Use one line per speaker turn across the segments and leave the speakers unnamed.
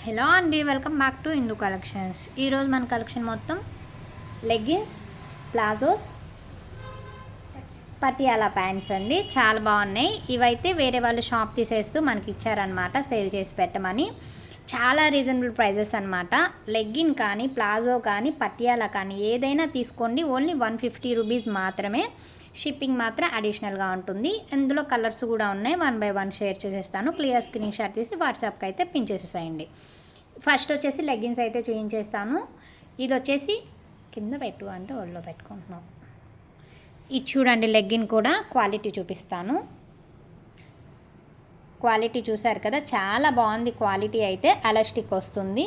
Hello అండి, welcome back to Hindu collections. ఈరోజు మన కలెక్షన్ మొత్తం లెగ్గిన్స్, ప్లాజోస్, పటియాలా ప్యాంట్స్ అండి. చాలా బాగున్నాయి. ఇవైతే వేరే వాళ్ళు షాప్ తీసేస్తూ మనకి ఇచ్చారనమాట, సేల్ చేసి పెట్టమని. చాలా రీజనబుల్ ప్రైజెస్ అనమాట. లెగ్గిన్ కానీ, ప్లాజో కానీ, పటియాలా కానీ ఏదైనా తీసుకోండి. ఓన్లీ 150 రూపీస్ మాత్రమే. షిప్పింగ్ మాత్రం అడిషనల్గా ఉంటుంది. ఇందులో కలర్స్ కూడా ఉన్నాయి. 1 by 1 షేర్ చేసేస్తాను. క్లియర్ స్క్రీన్ షాట్ తీసి వాట్సాప్కి అయితే పిన్ చేసేసేయండి. ఫస్ట్ వచ్చేసి లెగ్గిన్స్ అయితే చూపించేస్తాను. ఇది వచ్చేసి కింద పెట్టు అంటే ఒళ్ళో పెట్టుకుంటున్నాం. ఇది చూడండి, లెగ్గిన్ కూడా క్వాలిటీ చూపిస్తాను. క్వాలిటీ చూసారు కదా, చాలా బాగుంది క్వాలిటీ. అయితే ఎలాస్టిక్ వస్తుంది,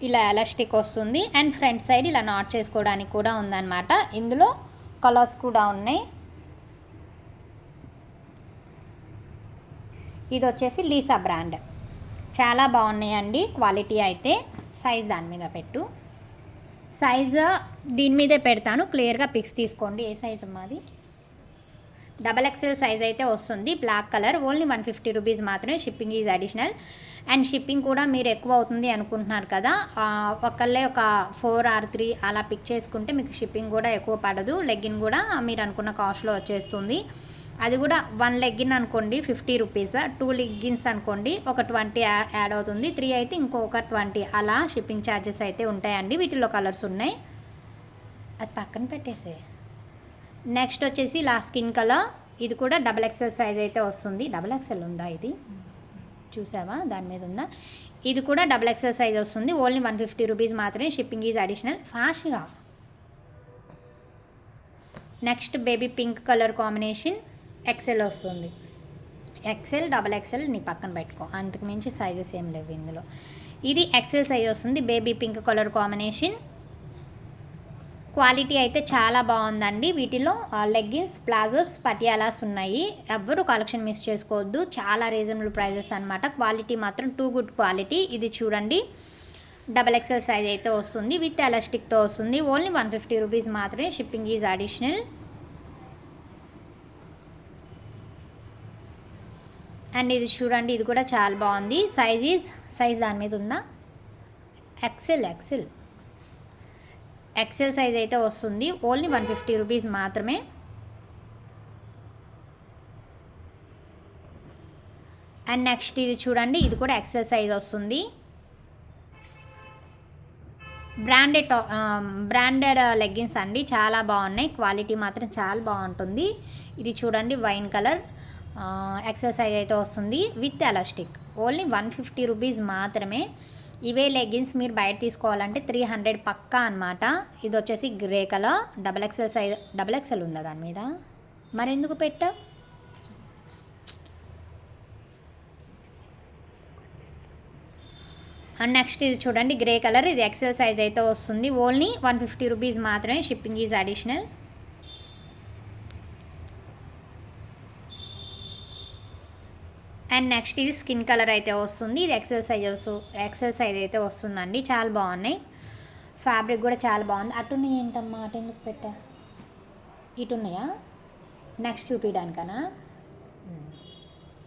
ఇలా ఎలాస్టిక్ వస్తుంది. అండ్ ఫ్రంట్ సైడ్ ఇలా నాట్ చేసుకోవడానికి కూడా ఉందన్నమాట. ఇందులో కలర్స్ కూడా ఉన్నాయి. ఇది వచ్చేసి లీసా బ్రాండ్. చాలా బాగున్నాయండి క్వాలిటీ అయితే. సైజ్ దాని మీద పెట్టు, సైజు దీని మీదే పెడతాను. క్లియర్గా పిక్స్ తీసుకోండి. ఏ సైజు మాది? XXL సైజ్ అయితే వస్తుంది. Black colour. ఓన్లీ 150 రూపీస్ మాత్రమే. Shipping is additional. And shipping కూడా మీరు ఎక్కువ అవుతుంది అనుకుంటున్నారు కదా, ఒకళ్ళే ఒక 4 or 3 అలా పిక్ చేసుకుంటే మీకు షిప్పింగ్ కూడా ఎక్కువ పడదు. లెగ్గిన్ కూడా మీరు అనుకున్న కాస్ట్లో వచ్చేస్తుంది. అది కూడా 1 లెగ్గిన్ అనుకోండి 50 రూపీస్, 2 లెగ్గిన్స్ అనుకోండి ఒక 20 యాడ్ అవుతుంది, 3 అయితే ఇంకొక 20 అలా షిప్పింగ్ ఛార్జెస్ అయితే ఉంటాయండి. వీటిలో కలర్స్ ఉన్నాయి, అది పక్కన పెట్టేసే. నెక్స్ట్ వచ్చేసి ఇలా స్కిన్ కలర్. ఇది కూడా XXL సైజ్ అయితే వస్తుంది. XXL ఉందా? ఇది చూసావా, దాని మీద ఉందా? ఇది కూడా XXL సైజ్ వస్తుంది. ఓన్లీ 150 రూపీస్ మాత్రమే. Shipping is additional. ఫాస్ట్గా. Next baby pink colour combination. XL వస్తుంది. XL, XXL నీ పక్కన పెట్టుకో, అంతకు మించి సైజెస్ ఏం లేవు ఇందులో. ఇది XL సైజ్ వస్తుంది. Baby pink colour combination. Quality అయితే చాలా బాగుందండి. వీటిలో లెగ్గిన్స్, ప్లాజోస్, పటియాలాస్ ఉన్నాయి. ఎవ్వరూ కలెక్షన్ మిస్ చేసుకోవద్దు. చాలా రీజనబుల్ ప్రైజెస్ అనమాట. క్వాలిటీ మాత్రం టూ గుడ్ క్వాలిటీ. ఇది చూడండి, XXL సైజ్ అయితే వస్తుంది. విత్ ఎలాస్టిక్తో వస్తుంది. ఓన్లీ 150 రూపీస్ మాత్రమే. Shipping is additional. అండ్ ఇది చూడండి, ఇది కూడా చాలా బాగుంది. సైజ్ దాని మీద ఉందా? XL సైజ్ అయితే వస్తుంది. ఓన్లీ 150 రూపీస్ మాత్రమే. అండ్ నెక్స్ట్ ఇది చూడండి, ఇది కూడా XL సైజ్ వస్తుంది. బ్రాండెడ్ లెగ్గిన్స్ అండి. చాలా బాగున్నాయి. క్వాలిటీ మాత్రం చాలా బాగుంటుంది. ఇది చూడండి, వైన్ కలర్. XL సైజ్ అయితే వస్తుంది విత్ ఎలాస్టిక్. ఓన్లీ 150 రూపీస్ మాత్రమే. ఇవే లెగ్గిన్స్ మీరు బయట తీసుకోవాలంటే 300 పక్కా అనమాట. ఇది వచ్చేసి grey colour. XXL size. XXL ఉందా దాని మీద? మరి ఎందుకు పెట్టా? అండ్ నెక్స్ట్ ఇది చూడండి, గ్రే కలర్. ఇది XL సైజ్ అయితే వస్తుంది. ఓన్లీ 150 రూపీస్ మాత్రమే. Shipping is additional. And next ఇది స్కిన్ కలర్ అయితే వస్తుంది. ఇది XL సైజ్ అయితే వస్తుందండి. చాలా బాగున్నాయి. ఫ్యాబ్రిక్ కూడా చాలా బాగుంది. అటున్నాయి ఏంటమ్మా? అటు ఎందుకు పెట్టా? ఇటున్నాయా? నెక్స్ట్ చూపించడానికనా?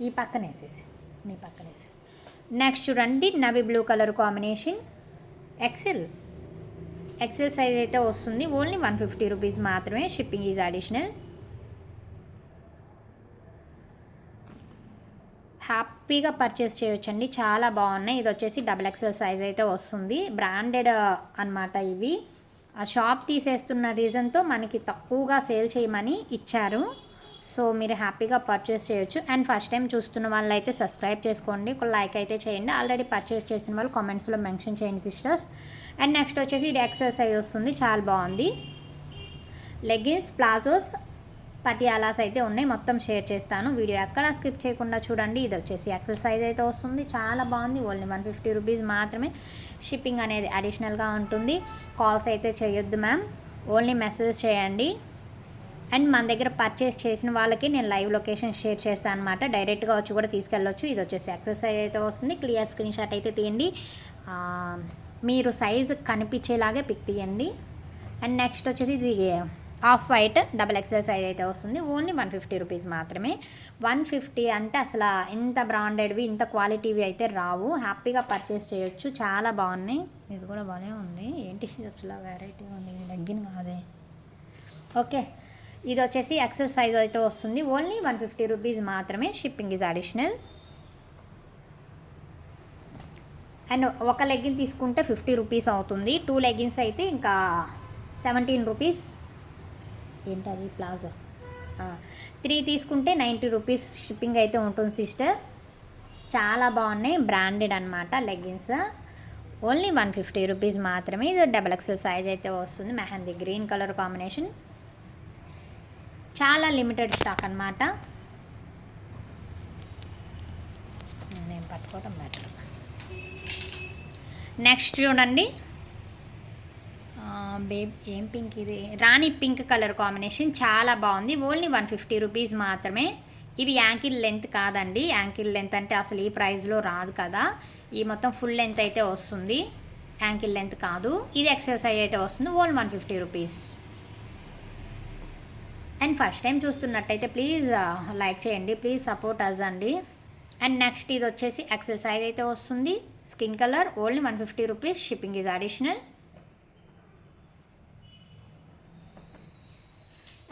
ఈ పక్కన వేసేసి, నీ పక్కన వేసి. నెక్స్ట్ చూడండి, నవీ blue colour combination. XL size అయితే వస్తుంది. ఓన్లీ 150 రూపీస్ మాత్రమే. Shipping is additional. హ్యాపీగా పర్చేస్ చేయొచ్చండి. చాలా బాగున్నాయి. ఇది వచ్చేసి XXL సైజ్ అయితే వస్తుంది. బ్రాండెడ్ అనమాట ఇవి. ఆ షాప్ తీసేస్తున్న రీజన్తో మనకి తక్కువగా సేల్ చేయమని ఇచ్చారు. సో మీరు హ్యాపీగా పర్చేస్ చేయొచ్చు. అండ్ ఫస్ట్ టైం చూస్తున్న వాళ్ళు అయితే సబ్స్క్రైబ్ చేసుకోండి, ఒక లైక్ అయితే చేయండి. ఆల్రెడీ పర్చేస్ చేసిన వాళ్ళు కామెంట్స్లో మెన్షన్ చేయండి సిస్టర్స్. అండ్ నెక్స్ట్ వచ్చేసి ఇది XL సైజ్ వస్తుంది. చాలా బాగుంది. లెగ్గిన్స్, ప్లాజోస్, పటియాలాస్ అయితే ఉన్నాయి. మొత్తం షేర్ చేస్తాను. వీడియో ఎక్కడ స్కిప్ చేయకుండా చూడండి. ఇది వచ్చేసి XL సైజ్ అయితే వస్తుంది. చాలా బాగుంది. ఓన్లీ 150 రూపీస్ మాత్రమే. షిప్పింగ్ అనేది అడిషనల్గా ఉంటుంది. కాల్స్ అయితే చేయొద్దు మ్యామ్, ఓన్లీ మెసేజ్ చేయండి. అండ్ మన దగ్గర పర్చేస్ చేసిన వాళ్ళకి నేను లైవ్ లొకేషన్ షేర్ చేస్తాను అనమాట. డైరెక్ట్గా వచ్చి కూడా తీసుకెళ్ళొచ్చు. ఇది వచ్చేసి XL సైజ్ అయితే వస్తుంది. క్లియర్ స్క్రీన్ షాట్ అయితే తీయండి. మీరు సైజ్ కనిపించేలాగే పిక్ తీయండి. అండ్ నెక్స్ట్ వచ్చేసి ఇది off white double XL size అయితే వస్తుంది. ఓన్లీ 150 రూపీస్ మాత్రమే. 150 అంటే అసలు ఇంత బ్రాండెడ్వి ఇంత క్వాలిటీవి అయితే రావు. హ్యాపీగా పర్చేస్ చేయొచ్చు. చాలా బాగున్నాయి. ఇది కూడా బాగానే ఉంది. ఏంటి అసలు వెరైటీ ఉంది, లెగ్గిన్ కాదే. ఓకే, ఇది వచ్చేసి ఎక్సెల్ సైజ్ అయితే వస్తుంది. ఓన్లీ 150 రూపీస్ మాత్రమే. Shipping is additional. అండ్ ఒక లెగ్గిన్ తీసుకుంటే 50 రూపీస్ అవుతుంది. 2 లెగ్గిన్స్ అయితే ఇంకా 17 రూపీస్. ఏంటది ప్లాజో. 3 తీసుకుంటే 90 రూపీస్ షిప్పింగ్ అయితే ఉంటుంది సిస్టర్. చాలా బాగున్నాయి, బ్రాండెడ్ అనమాట లెగ్గిన్స్. ఓన్లీ 150 రూపీస్ మాత్రమే. ఇది డబల్ ఎక్సెల్ సైజ్ అయితే వస్తుంది. Mehndi green colour combination. చాలా లిమిటెడ్ స్టాక్ అనమాట. నేను పట్టుకోవటం బెటర్. నెక్స్ట్ చూడండి, ఏం పింక్ ఇది, రాణి పింక్ కలర్ కాంబినేషన్. చాలా బాగుంది. ఓన్లీ 150 రూపీస్ మాత్రమే. ఇవి యాంకిల్ లెంత్ కాదండి. యాంకిల్ లెంత్ అంటే అసలు ఈ ప్రైస్లో రాదు కదా. ఈ మొత్తం ఫుల్ లెంత్ అయితే వస్తుంది, యాంకిల్ లెంత్ కాదు. ఇది ఎక్సెల్ సైజ్ అయితే వస్తుంది. Only 150 rupees. And first time చూస్తున్నట్టయితే ప్లీజ్ లైక్ చేయండి, ప్లీజ్ సపోర్ట్ అస్ అండి. అండ్ నెక్స్ట్ ఇది వచ్చేసి ఎక్సెల్ సైజ్ అయితే వస్తుంది. Skin colour. Only 150 rupees. Shipping is additional.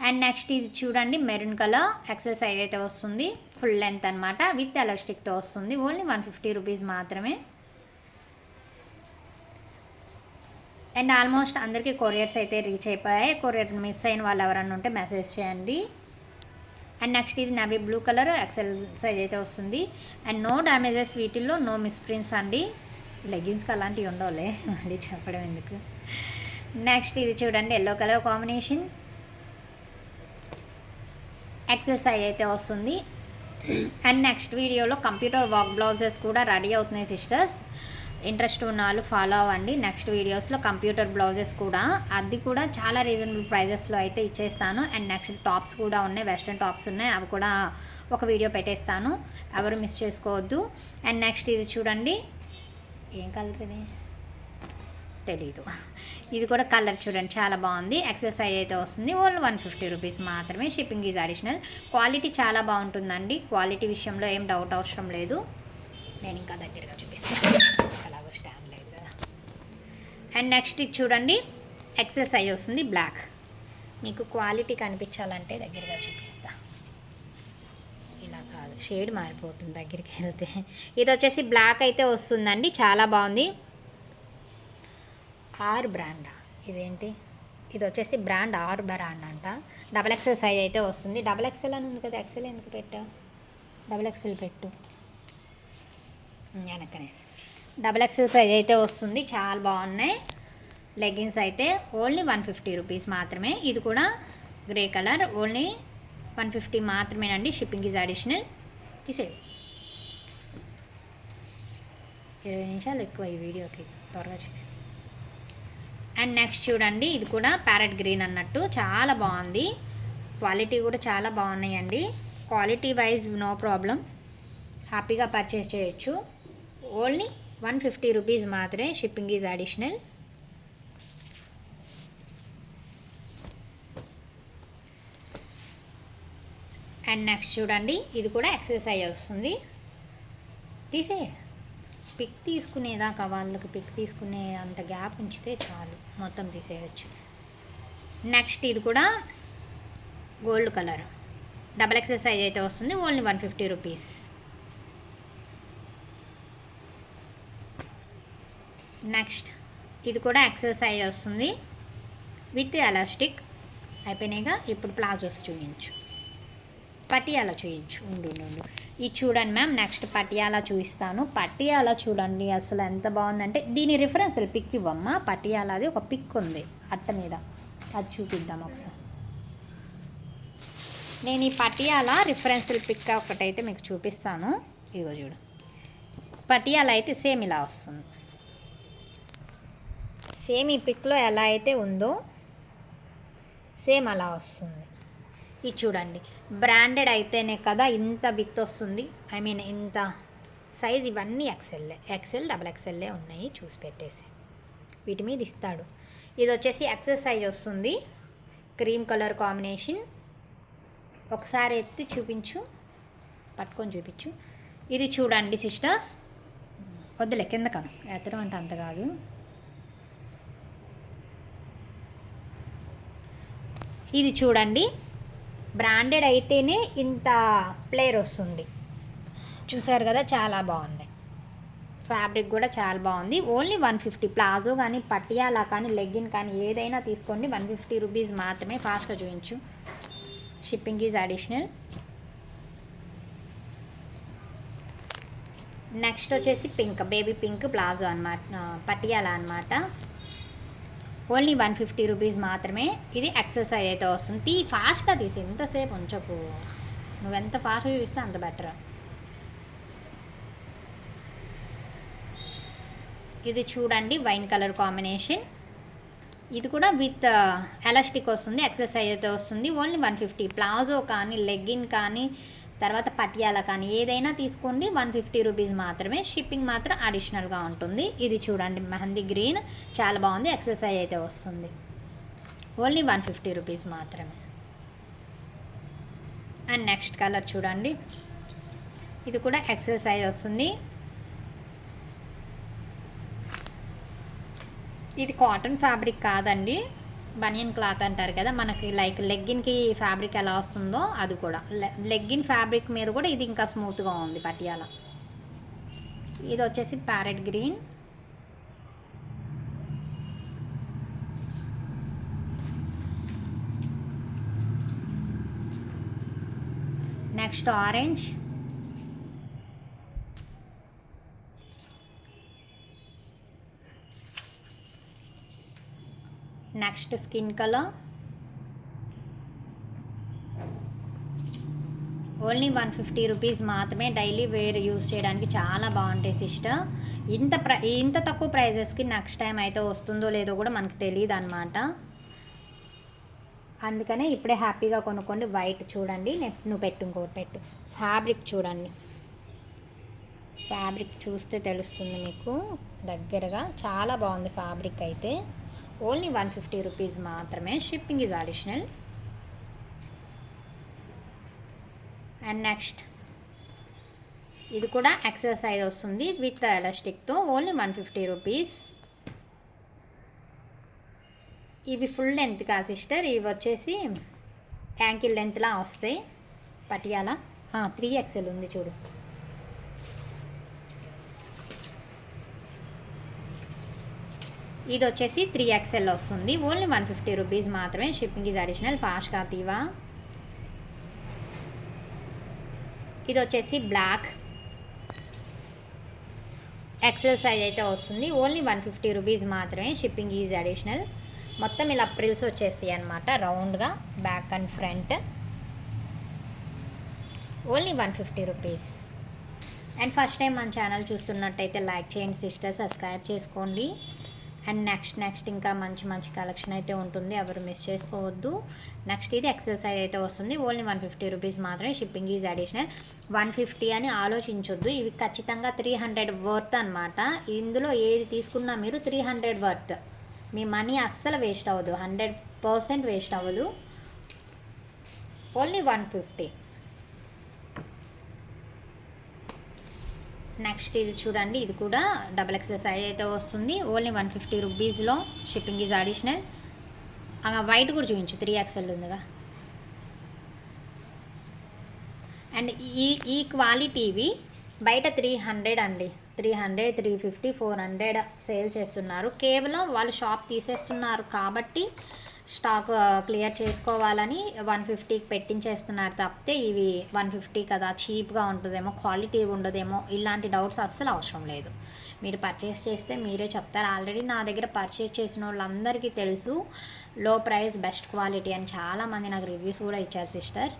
And next ఇది చూడండి, మెరూన్ కలర్. ఎక్సెల్ సైజ్ అయితే వస్తుంది. ఫుల్ లెంత్ అనమాట, విత్ ఎలాస్టిక్తో వస్తుంది. ఓన్లీ 150 రూపీస్ మాత్రమే. అండ్ ఆల్మోస్ట్ అందరికీ కొరియర్స్ అయితే రీచ్ అయిపోయాయి. కొరియర్ మిస్ అయిన వాళ్ళు ఎవరన్నా ఉంటే మెసేజ్ చేయండి. అండ్ నెక్స్ట్ ఇది navy blue colour. XL size అయితే వస్తుంది. అండ్ నో డ్యామేజెస్, వీటిల్లో నో మిస్ప్రింట్స్ అండి. లెగ్గిన్స్కి అలాంటివి ఉండవులే, మళ్ళీ చెప్పడం ఎందుకు. నెక్స్ట్ ఇది చూడండి, yellow colour combination. XL size అయితే వస్తుంది. అండ్ నెక్స్ట్ వీడియోలో కంప్యూటర్ వర్క్ బ్లౌజెస్ కూడా రెడీ అవుతున్నాయి సిస్టర్స్. ఇంట్రెస్ట్ ఉన్న వాళ్ళు ఫాలో అవ్వండి. నెక్స్ట్ వీడియోస్లో కంప్యూటర్ బ్లౌజెస్ కూడా, అది కూడా చాలా రీజనబుల్ ప్రైజెస్లో అయితే ఇచ్చేస్తాను. అండ్ నెక్స్ట్ టాప్స్ కూడా ఉన్నాయి, వెస్ట్రన్ టాప్స్ ఉన్నాయి. అవి కూడా ఒక వీడియో పెట్టేస్తాను, ఎవరు మిస్ చేసుకోవద్దు. అండ్ నెక్స్ట్ ఇది చూడండి, ఏం కలర్ ఇది తెలీదు. ఇది కూడా కలర్ చూడండి, చాలా బాగుంది. ఎక్సెల్ సైజ్ అయితే వస్తుంది. ఓన్లీ 150 రూపీస్ మాత్రమే. Shipping is additional. క్వాలిటీ చాలా బాగుంటుందండి. క్వాలిటీ విషయంలో ఏం డౌట్ అవసరం లేదు. నేను ఇంకా దగ్గరగా చూపిస్తాను, అలాగో స్టాండ్ లేదు కదా. అండ్ నెక్స్ట్ ఇది చూడండి, ఎక్సెల్ సైజ్ వస్తుంది. బ్లాక్. మీకు క్వాలిటీ కనిపించాలంటే దగ్గరగా చూపిస్తా. ఇలా కాదు, షేడ్ మారిపోతుంది దగ్గరికి వెళ్తే. ఇది వచ్చేసి బ్లాక్ అయితే వస్తుందండి. చాలా బాగుంది. ఆర్ బ్రాండా ఇదేంటి, ఇది వచ్చేసి బ్రాండ్ ఆర్ బ్రాండ్ అంట. డబల్ ఎక్సెల్ సైజ్ అయితే వస్తుంది. డబల్ ఎక్సెల్ అని ఉంది కదా, ఎక్సెల్ ఎందుకు పెట్టా, డబల్ ఎక్సెల్ పెట్టు వెనకనేసి. డబల్ ఎక్సెల్ సైజ్ అయితే వస్తుంది. చాలా బాగున్నాయి లెగ్గిన్స్ అయితే. ఓన్లీ 150 రూపీస్ మాత్రమే. ఇది కూడా గ్రే కలర్. ఓన్లీ 150 మాత్రమేనండి. Shipping is additional. తీసేవి 20 నిమిషాలు ఎక్కువ ఈ వీడియోకి, త్వరగా చూడండి. అండ్ నెక్స్ట్ చూడండి, ఇది కూడా ప్యారెట్ గ్రీన్ అన్నట్టు, చాలా బాగుంది. క్వాలిటీ కూడా చాలా బాగున్నాయండి. క్వాలిటీ వైజ్ నో ప్రాబ్లం, హ్యాపీగా పర్చేస్ చేయొచ్చు. ఓన్లీ 150 రూపీస్ మాత్రమే. Shipping is additional. And next చూడండి, ఇది కూడా ఎక్సెల్ సైజ్ వస్తుంది. తీసే పిక్ తీసుకునేదాకా వాళ్ళకి పిక్ తీసుకునే అంత గ్యాప్ ఉంచితే చాలు, మొత్తం తీసేయచ్చు. నెక్స్ట్ ఇది కూడా gold colour. Double XL size అయితే వస్తుంది. Only 150 rupees. నెక్స్ట్ ఇది కూడా ఎక్సెల్ సైజ్ వస్తుంది విత్ ఎలాస్టిక్. అయిపోయినాయిగా. ఇప్పుడు ప్లాజోస్ చూపించు, పటియాలా చూయించు. ఉండు ఇది చూడండి మ్యామ్. నెక్స్ట్ పటియాలా చూపిస్తాను. పటియాలా చూడండి అసలు ఎంత బాగుందంటే, దీని రిఫరెన్స్ పిక్ ఇవ్వమ్మా. పటియాలాది ఒక పిక్ ఉంది అట్ట మీద, అది చూపిద్దాం ఒకసారి. నేను ఈ పటియాలా రిఫరెన్స్ పిక్ ఒకటైతే మీకు చూపిస్తాను. ఇదిగో చూడు, పటియాలా అయితే సేమ్ ఇలా వస్తుంది. సేమ్ ఈ పిక్లో ఎలా అయితే ఉందో సేమ్ అలా వస్తుంది. ఇది చూడండి, బ్రాండెడ్ అయితేనే కదా ఇంత విత్ వస్తుంది. ఐ మీన్ ఇంత సైజ్. ఇవన్నీ ఎక్సెల్ డబల్ ఎక్సెల్లే ఉన్నాయి, చూసి పెట్టేసి వీటి మీద ఇస్తాడు. ఇది వచ్చేసి ఎక్సెల్ సైజ్ వస్తుంది. Cream colour combination. ఒకసారి ఎత్తి చూపించు, పట్టుకొని చూపించు. ఇది చూడండి సిస్టర్స్, వద్దులే కింద కను, ఎత్తడం అంటే అంత కాదు. ఇది చూడండి, బ్రాండెడ్ అయితేనే ఇంత ప్లేయర్ వస్తుంది. చూసారు కదా, చాలా బాగున్నాయి. ఫ్యాబ్రిక్ కూడా చాలా బాగుంది. ఓన్లీ 150. ప్లాజో కానీ పటియాలా కానీ లెగ్గిన్ కానీ ఏదైనా తీసుకోండి, 150 రూపీస్ మాత్రమే. ఫాస్ట్గా చూపించు. Shipping is additional. నెక్స్ట్ వచ్చేసి పింక్, బేబీ పింక్ ప్లాజో అనమాట, పటియాలా అనమాట. ఓన్లీ 150 రూపీస్ మాత్రమే. ఇది ఎక్సెల్ సైజ్ అయితే వస్తుంది. ఫాస్ట్గా తీసి, ఎంతసేపు ఉంచకు, నువ్వెంత ఫాస్ట్గా చూస్తే అంత బెటర్. ఇది చూడండి, వైన్ కలర్ కాంబినేషన్. ఇది కూడా విత్ ఎలాస్టిక్ వస్తుంది, ఎక్సెల్ సైజ్ అయితే వస్తుంది. ఓన్లీ 150. ప్లాజో కానీ లెగ్గిన్ కానీ తర్వాత పటియాలా కానీ ఏదైనా తీసుకోండి, 150 రూపీస్ మాత్రమే. షిప్పింగ్ మాత్రం అడిషనల్గా ఉంటుంది. ఇది చూడండి, మెహందీ గ్రీన్, చాలా బాగుంది, ఎక్సెల్ సైజ్ అయితే వస్తుంది. ఓన్లీ 150 రూపీస్ మాత్రమే. అండ్ నెక్స్ట్ కలర్ చూడండి, ఇది కూడా ఎక్సెల్ సైజ్ వస్తుంది. ఇది కాటన్ ఫ్యాబ్రిక్ కాదండి, బనియన్ క్లాత్ అంటారు కదా మనకి, లైక్ లెగ్గిన్కి ఫ్యాబ్రిక్ ఎలా వస్తుందో అది కూడా, లెగ్గిన్ ఫ్యాబ్రిక్ మీద కూడా ఇది ఇంకా స్మూత్గా ఉంది పటియాలా. ఇది వచ్చేసి parrot green. Next orange. Next skin colour. Only 150 rupees మాత్రమే. డైలీ వేర్ యూజ్ చేయడానికి చాలా బాగుంటాయి సిస్టర్. ఇంత తక్కువ ప్రైజెస్కి నెక్స్ట్ టైం అయితే వస్తుందో లేదో కూడా మనకు తెలియదు అనమాట. అందుకనే ఇప్పుడే హ్యాపీగా కొనుక్కోండి. వైట్ చూడండి, నువ్వు పెట్టు, ఇంకోటి పెట్టు. ఫ్యాబ్రిక్ చూడండి, ఫ్యాబ్రిక్ చూస్తే తెలుస్తుంది మీకు దగ్గరగా, చాలా బాగుంది ఫ్యాబ్రిక్ అయితే. ఓన్లీ 150 రూపీస్ మాత్రమే. Shipping is additional. And next ఇది కూడా ఎక్సెల్ సైజ్ వస్తుంది విత్ ఎలాస్టిక్తో. Only 150 rupees. ఇవి ఫుల్ లెంత్ కాదు సిస్టర్, ఇవి వచ్చేసి యాంకిల్ లెంత్లా వస్తాయి పటియాలా. 3XL ఉంది చూడు. ఇది వచ్చేసి 3XL వస్తుంది. ఓన్లీ 150 రూపీస్ మాత్రమే. Shipping is additional. ఫాస్ట్గా తీవా. ఇది వచ్చేసి బ్లాక్, ఎక్సెల్ సైజ్ అయితే వస్తుంది. ఓన్లీ 150 రూపీస్ మాత్రమే. Shipping is additional. మొత్తం ఇలా ప్రిల్స్ వచ్చేస్తాయి అనమాట, రౌండ్గా back and front. Only 150 rupees. And first time మన ఛానల్ చూస్తున్నట్టయితే లైక్ చేయండి సిస్టర్, సబ్స్క్రైబ్ చేసుకోండి. అండ్ నెక్స్ట్ ఇంకా మంచి కలెక్షన్ అయితే ఉంటుంది, ఎవరు మిస్ చేసుకోవద్దు. నెక్స్ట్ ఇది ఎక్సెల్ సైజ్ అయితే వస్తుంది. ఓన్లీ 150 రూపీస్ మాత్రమే. Shipping is additional. 150 అని ఆలోచించొద్దు, ఇవి ఖచ్చితంగా 300 వర్త్ అనమాట. ఇందులో ఏది తీసుకున్నా మీరు 300 వర్త్. మీ మనీ అస్సలు వేస్ట్ అవ్వదు, 100% వేస్ట్ అవ్వదు. ఓన్లీ 150. నెక్స్ట్ ఇది చూడండి, ఇది కూడా XXL సైజ్ అయితే వస్తుంది. ఓన్లీ 150 రూపీస్లో. Shipping is additional. వైట్ కూడా చూపించు, 3XL ఉందిగా. అండ్ ఈ క్వాలిటీవి బయట 300 అండి, 300, 350, 400 సేల్ చేస్తున్నారు. కేవలం వాళ్ళు షాప్ తీసేస్తున్నారు కాబట్టి స్టాక్ క్లియర్ చేసుకోవాలని 150కి పెట్టించేస్తున్నారు తప్పితే ఇవి 150 కదా, చీప్గా ఉంటుందేమో, క్వాలిటీ ఉండదేమో, ఇలాంటి డౌట్స్ అస్సలు అవసరం లేదు. మీరు పర్చేస్ చేస్తే మీరే చెప్తారు. ఆల్రెడీ నా దగ్గర పర్చేస్ చేసిన వాళ్ళందరికీ తెలుసు లో ప్రైస్ బెస్ట్ క్వాలిటీ అని. చాలామంది నాకు రివ్యూస్ కూడా ఇచ్చారు సిస్టర్,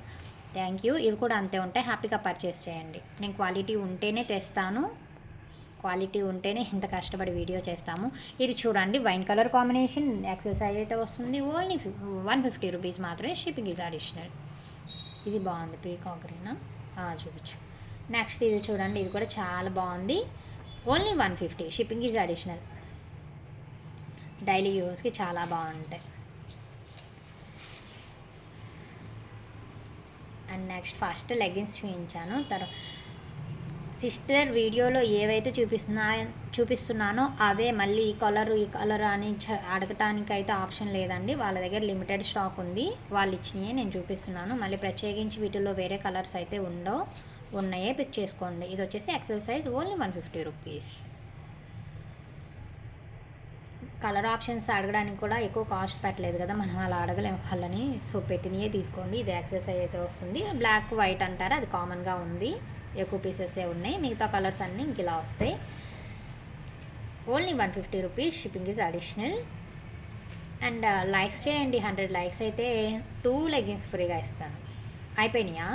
థ్యాంక్ యూ. ఇవి కూడా అంతే ఉంటాయి, హ్యాపీగా పర్చేస్ చేయండి. నేను క్వాలిటీ ఉంటేనే తెస్తాను, క్వాలిటీ ఉంటేనే ఇంత కష్టపడి వీడియో చేస్తాము. ఇది చూడండి, wine colour combination, XL size అయితే వస్తుంది. ఓన్లీ 150 రూపీస్ మాత్రమే. Shipping is additional. ఇది బాగుంది, పీకాక్ గ్రీన్ చూపించు. నెక్స్ట్ ఇది చూడండి, ఇది కూడా చాలా బాగుంది. Only 150. Shipping is additional. Daily యూస్కి చాలా బాగుంటాయి. అండ్ నెక్స్ట్ ఫస్ట్ లెగ్గిన్స్ చూపించాను. తర్వాత సిస్టర్ వీడియోలో ఏవైతే చూపిస్తున్నానో అవే మళ్ళీ ఈ కలర్ అని అడగటానికి అయితే ఆప్షన్ లేదండి. వాళ్ళ దగ్గర లిమిటెడ్ స్టాక్ ఉంది, వాళ్ళు ఇచ్చినవి నేను చూపిస్తున్నాను. మళ్ళీ ప్రత్యేకించి వీటిలో వేరే కలర్స్ అయితే ఉన్నాయే పిక్ చేసుకోండి. ఇది వచ్చేసి XL size, only 150 rupees. Colour options అడగడానికి కూడా ఎక్కువ కాస్ట్ పెట్టలేదు కదా, మనం అలా అడగలేము వాళ్ళని. సో పెట్టినయే తీసుకోండి. ఇది ఎక్సెల్ సైజ్ అయితే వస్తుంది. బ్లాక్ వైట్ అంటారా, అది కామన్గా ఉంది, ఎక్కువ పీసెసే ఉన్నాయి. మిగతా కలర్స్ అన్నీ ఇంక ఇలా వస్తాయి. Only 150 rupees, shipping is additional. And likes చేయండి, 100 లైక్స్ అయితే 2 లెగ్గిన్స్ ఫ్రీగా ఇస్తాను. అయిపోయినాయా?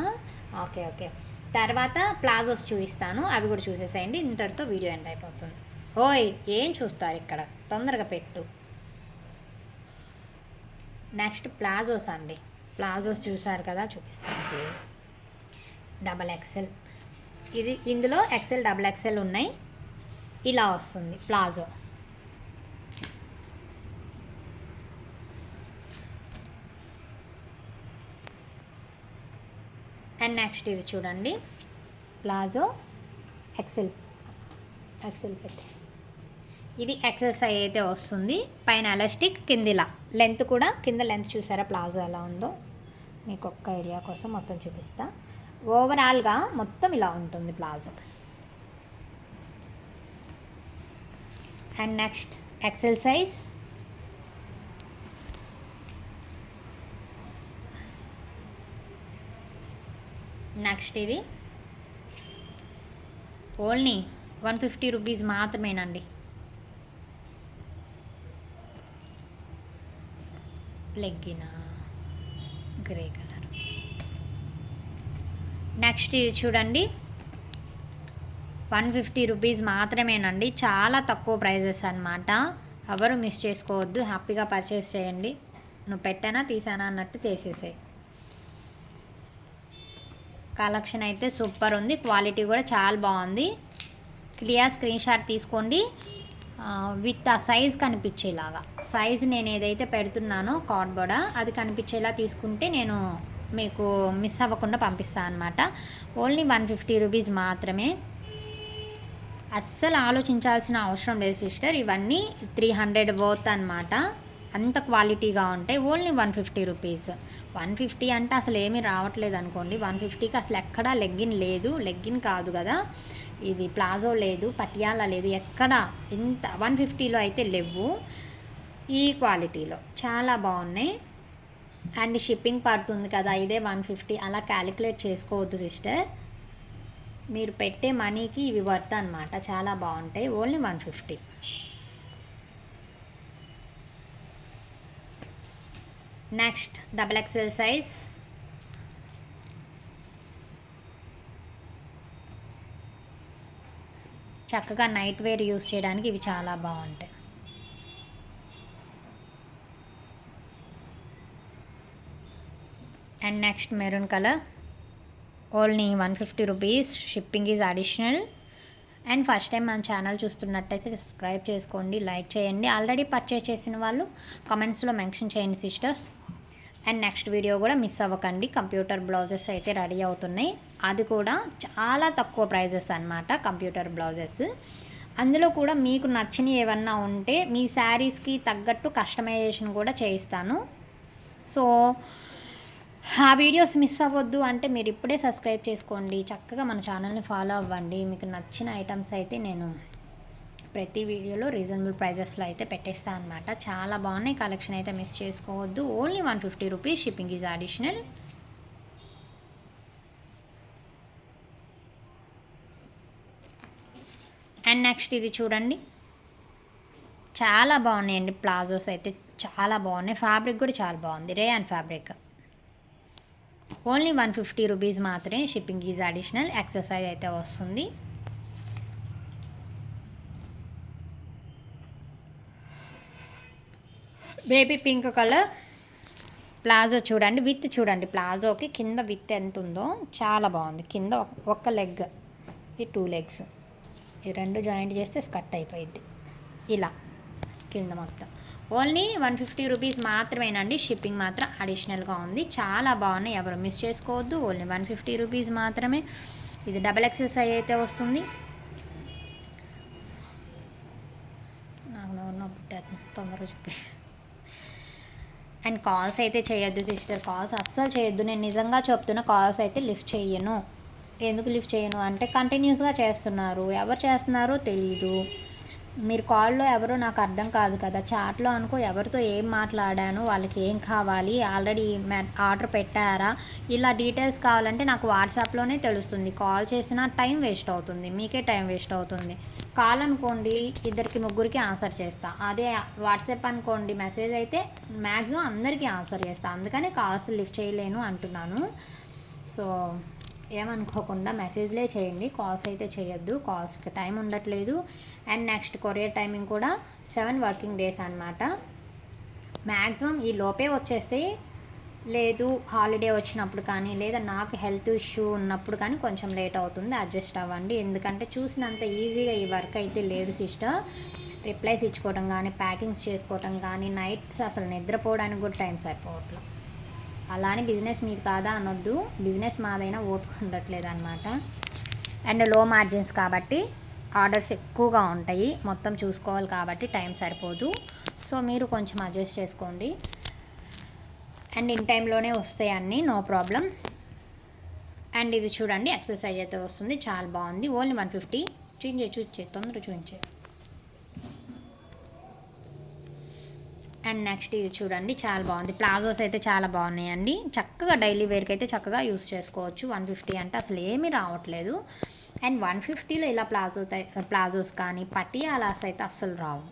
ఓకే. తర్వాత ప్లాజోస్ చూపిస్తాను, అవి కూడా చూసేసేయండి. ఇంతటితో వీడియో ఎండ్ అయిపోతుంది. ఓయ్ ఏం చూస్తారు ఇక్కడ, తొందరగా పెట్టు. నెక్స్ట్ ప్లాజోస్ అండి. ప్లాజోస్ చూసారు కదా, చూపిస్తాను. XXL, ఇందులో XL, XXL ఉన్నాయి. ఇలా వస్తుంది ప్లాజో. అండ్ నెక్స్ట్ ఇది చూడండి, ప్లాజో XL పెట్టి, ఇది ఎక్సెల్ సైజ్ అయితే వస్తుంది. పైన ఎలాస్టిక్, కిందిలా లెంత్ కూడా, కింద లెంత్ చూసారా ప్లాజో ఎలా ఉందో, మీకు ఒక్క ఐడియా కోసం మొత్తం చూపిస్తా. ఓవరాల్గా మొత్తం ఇలా ఉంటుంది palazzo. And next XL size. Next ఇది ఓన్లీ 150 రూపీస్ మాత్రమేనండి. Legging grey colour. నెక్స్ట్ ఇది చూడండి, 150 రూపీస్ మాత్రమేనండి. చాలా తక్కువ ప్రైజెస్ అన్నమాట. ఎవరు మిస్ చేసుకోవద్దు, హ్యాపీగా పర్చేస్ చేయండి. నువ్వు పెట్టానా తీసానా అన్నట్టు తీసేసాయి. కలెక్షన్ అయితే సూపర్ ఉంది, క్వాలిటీ కూడా చాలా బాగుంది. క్లియర్ స్క్రీన్ షాట్ తీసుకోండి, విత్ ఆ సైజ్ కనిపించేలాగా. సైజ్ నేను ఏదైతే పెడుతున్నానో కార్డ్బోర్డ్ అది కనిపించేలా తీసుకుంటే నేను మీకు మిస్ అవ్వకుండా పంపిస్తాను అనమాట. ఓన్లీ 150 రూపీస్ మాత్రమే. అస్సలు ఆలోచించాల్సిన అవసరం లేదు సిస్టర్, ఇవన్నీ 300 వర్త్ అనమాట. అంత క్వాలిటీగా ఉంటాయి. Only 150 rupees. 150 అంటే అసలు ఏమీ రావట్లేదు అనుకోండి. 150కి అసలు ఎక్కడా లెగ్గిన్ లేదు, లెగ్గిన్ కాదు కదా ఇది, ప్లాజో లేదు, పటియాలా లేదు, ఎక్కడ ఇంత 150లో అయితే లేవు. ఈ క్వాలిటీలో చాలా బాగున్నాయి. అండ్ షిప్పింగ్ పడుతుంది కదా, ఇదే 150 అలా క్యాలిక్యులేట్ చేసుకోవద్దు సిస్టర్. మీరు పెట్టే మనీకి ఇవి వర్త్ అనమాట, చాలా బాగుంటాయి. ఓన్లీ 150. Next XXL size. చక్కగా నైట్ వేర్ యూస్ చేయడానికి ఇవి చాలా బాగుంటాయి. And next maroon colour, only 150 rupees, shipping is additional. And first time మన ఛానల్ చూస్తున్నట్టయితే సబ్స్క్రైబ్ చేసుకోండి, లైక్ చేయండి. ఆల్రెడీ పర్చేస్ చేసిన వాళ్ళు కామెంట్స్లో మెన్షన్ చేయండి సిస్టర్స్. అండ్ నెక్స్ట్ వీడియో కూడా మిస్ అవ్వకండి. కంప్యూటర్ బ్లౌజెస్ అయితే రెడీ అవుతున్నాయి, అది కూడా చాలా తక్కువ ప్రైజెస్ అన్నమాట. కంప్యూటర్ బ్లౌజెస్, అందులో కూడా మీకు నచ్చినవి ఏమన్నా ఉంటే మీ శారీస్కి తగ్గట్టు కస్టమైజేషన్ కూడా చేయిస్తాను. సో ఆ వీడియోస్ మిస్ అవ్వద్దు అంటే మీరు ఇప్పుడే సబ్స్క్రైబ్ చేసుకోండి, చక్కగా మన ఛానల్ని ఫాలో అవ్వండి. మీకు నచ్చిన ఐటమ్స్ అయితే నేను ప్రతి వీడియోలో రీజనబుల్ ప్రైజెస్లో అయితే పెట్టేస్తాను అనమాట. చాలా బాగున్నాయి, కలెక్షన్ అయితే మిస్ చేసుకోవద్దు. Only 150 rupees, shipping is additional. And next ఇది చూడండి, చాలా బాగున్నాయండి ప్లాజోస్ అయితే, చాలా బాగున్నాయి. ఫ్యాబ్రిక్ కూడా చాలా బాగుంది, రేయాన్ ఫ్యాబ్రిక్. ఓన్లీ 150 రూపీస్ మాత్రమే, షిప్పింగ్ ఈజ్ అడిషనల్. ఎక్సర్సైజ్ అయితే వస్తుంది. బేబీ పింక్ కలర్ ప్లాజో చూడండి, విత్ చూడండి, ప్లాజోకి కింద విత్ ఎంత ఉందో చాలా బాగుంది. కింద ఒక లెగ్, ఇది 2 లెగ్స్, ఈ 2 జాయింట్ చేస్తే స్కర్ట్ అయిపోయింది ఇలా కింద మొత్తం. ఓన్లీ 150 రూపీస్ మాత్రమేనండి. షిప్పింగ్ మాత్రం అడిషనల్గా ఉంది. చాలా బాగున్నాయి, ఎవరు మిస్ చేసుకోవద్దు. ఓన్లీ 150 రూపీస్ మాత్రమే. ఇది డబల్ ఎక్సెల్ సైజ్ అయితే వస్తుంది. నాకు నవ్వు తొందరగా చెప్పి. అండ్ కాల్స్ అయితే చేయొద్దు సిస్టర్, కాల్స్ అస్సలు చేయొద్దు. నేను నిజంగా చెప్తున్నా, కాల్స్ అయితే లిఫ్ట్ చేయను. ఎందుకు లిఫ్ట్ చేయను అంటే కంటిన్యూస్గా చేస్తున్నారు, ఎవరు చేస్తున్నారో తెలీదు. మీరు కాల్లో ఎవరో నాకు అర్థం కాదు కదా, చాట్లో అనుకో ఎవరితో ఏం మాట్లాడాను, వాళ్ళకి ఏం కావాలి, ఆల్రెడీ ఆర్డర్ పెట్టారా, ఇలా డీటెయిల్స్ కావాలంటే నాకు వాట్సాప్లోనే తెలుస్తుంది. కాల్ చేసినా టైం వేస్ట్ అవుతుంది, మీకే టైం వేస్ట్ అవుతుంది. కాల్ అనుకోండి ఇద్దరికి ముగ్గురికి ఆన్సర్ చేస్తా, అదే వాట్సాప్ అనుకోండి మెసేజ్ అయితే మ్యాక్సిమం అందరికీ ఆన్సర్ చేస్తా. అందుకని కాల్స్ లిఫ్ట్ చేయలేను అంటున్నాను. సో ఏమనుకోకుండా మెసేజ్లే చేయండి, కాల్స్ అయితే చేయొద్దు, కాల్స్కి టైం ఉండట్లేదు. అండ్ నెక్స్ట్ కొరియర్ టైమింగ్ కూడా 7 వర్కింగ్ డేస్ అనమాట. మ్యాక్సిమం ఈ లోపే వచ్చేస్తే, లేదు హాలిడే వచ్చినప్పుడు కానీ లేదా నాకు హెల్త్ ఇష్యూ ఉన్నప్పుడు కానీ కొంచెం లేట్ అవుతుంది, అడ్జస్ట్ అవ్వండి. ఎందుకంటే చూసినంత ఈజీగా ఈ వర్క్ అయితే లేదు సిస్టర్. రిప్లైస్ ఇచ్చుకోవడం కానీ, ప్యాకింగ్స్ చేసుకోవడం కానీ, నైట్స్ అసలు నిద్రపోవడానికి కూడా టైం సరిపోవట్లేదు. అలానే బిజినెస్ మీది కాదా అనొద్దు, బిజినెస్ మాదైనా ఓపిక ఉండట్లేదు అనమాట. అండ్ లో మార్జిన్స్ కాబట్టి ఆర్డర్స్ ఎక్కువగా ఉంటాయి, మొత్తం చూసుకోవాలి కాబట్టి టైం సరిపోదు. సో మీరు కొంచెం అడ్జస్ట్ చేసుకోండి. అండ్ ఇన్ టైంలోనే వస్తాయి అన్నీ, నో ప్రాబ్లం. అండ్ ఇది చూడండి ఎక్సర్సైజ్ అయితే వస్తుంది, చాలా బాగుంది. ఓన్లీ 150. చూపించే తొందరగా చూపించే. అండ్ నెక్స్ట్ ఇది చూడండి చాలా బాగుంది. ప్లాజోస్ అయితే చాలా బాగున్నాయండి, చక్కగా డైలీ వేర్కి అయితే చక్కగా యూస్ చేసుకోవచ్చు. 150 అంటే అసలు ఏమీ రావట్లేదు. అండ్ 150లో ఇలా ప్లాజోస్ కానీ పటియాలాస్ అయితే అస్సలు రావు.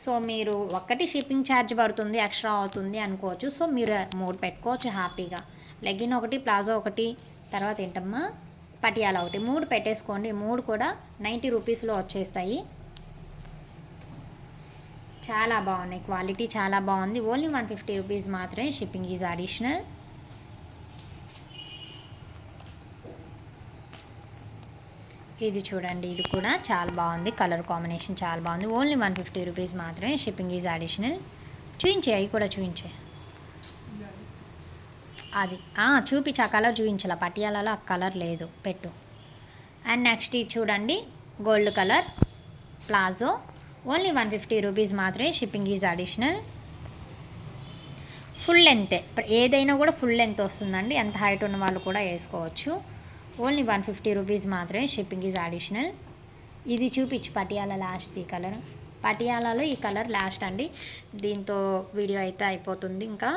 సో మీరు ఒక్కటి షిప్పింగ్ ఛార్జ్ పడుతుంది, ఎక్స్ట్రా అవుతుంది అనుకోవచ్చు. సో మీరు 3 పెట్టుకోవచ్చు హ్యాపీగా. లెగిన్ ఒకటి, ప్లాజో ఒకటి, తర్వాత ఏంటమ్మా పటియాలా ఒకటి, 3 పెట్టేసుకోండి. 3 కూడా 90 రూపీస్లో వచ్చేస్తాయి. చాలా బాగున్నాయి, క్వాలిటీ చాలా బాగుంది. ఓన్లీ 150 రూపీస్ మాత్రమే, షిప్పింగ్ ఈజ్ అడిషనల్. ఇది చూడండి, ఇది కూడా చాలా బాగుంది, కలర్ కాంబినేషన్ చాలా బాగుంది. ఓన్లీ 150 రూపీస్ మాత్రమే, షిప్పింగ్ ఈజ్ అడిషనల్. చూపించే, అవి కూడా చూపించే. అది చూపించి ఆ కలర్ చూపించాల, పటియాలలో ఆ కలర్ లేదు, పెట్టు. అండ్ నెక్స్ట్ ఇది చూడండి gold colour palazzo, only 150 rupees మాత్రమే, షిప్పింగ్ ఈజ్ అడిషనల్. ఫుల్ లెంతే, ఏదైనా కూడా ఫుల్ లెంత్ వస్తుందండి, ఎంత హైట్ ఉన్న వాళ్ళు కూడా వేసుకోవచ్చు. ఓన్లీ 150 రూపీస్ మాత్రమే, షిప్పింగ్ ఈజ్ అడిషనల్. ఇది చూపించు పటియాలా లాస్ట్, ఈ కలర్ పటియాలాలో ఈ కలర్ లాస్ట్ అండి. దీంతో వీడియో అయితే అయిపోతుంది. ఇంకా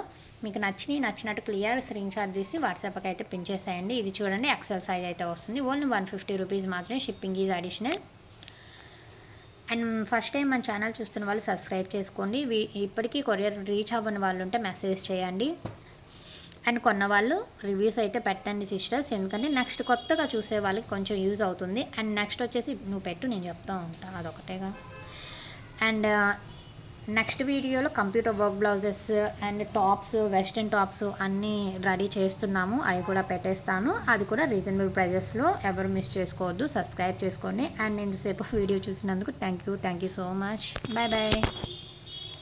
మీకు నచ్చినట్టు క్లియర్ స్క్రీన్ షాట్ తీసి వాట్సాప్కి అయితే పిన్ చేసేయండి. ఇది చూడండి ఎక్సెల్ సైజ్ అయితే వస్తుంది. ఓన్లీ 150 రూపీస్ మాత్రమే, shipping is additional. And first time మన ఛానల్ చూస్తున్న వాళ్ళు సబ్స్క్రైబ్ చేసుకోండి. ఇప్పటికీ కొరియర్ రీచ్ అవ్వని వాళ్ళు ఉంటే మెసేజ్ చేయండి. అండ్ కొన్న వాళ్ళు రివ్యూస్ అయితే పెట్టండి సిస్టర్స్, ఎందుకంటే నెక్స్ట్ కొత్తగా చూసే వాళ్ళకి కొంచెం యూజ్ అవుతుంది. అండ్ నెక్స్ట్ వచ్చేసి నువ్వు పెట్టు, నేను చెప్తా ఉంటాను, అదొకటేగా. అండ్ నెక్స్ట్ వీడియోలో computer work blouses and tops, western tops అన్నీ రెడీ చేస్తున్నాము, అవి కూడా పెట్టేస్తాను. అది కూడా రీజనబుల్ ప్రైజెస్లో, ఎవరు మిస్ చేసుకోవద్దు, సబ్స్క్రైబ్ చేసుకోండి. అండ్ ఇంతసేపు వీడియో చూసినందుకు thank you so much. Bye bye.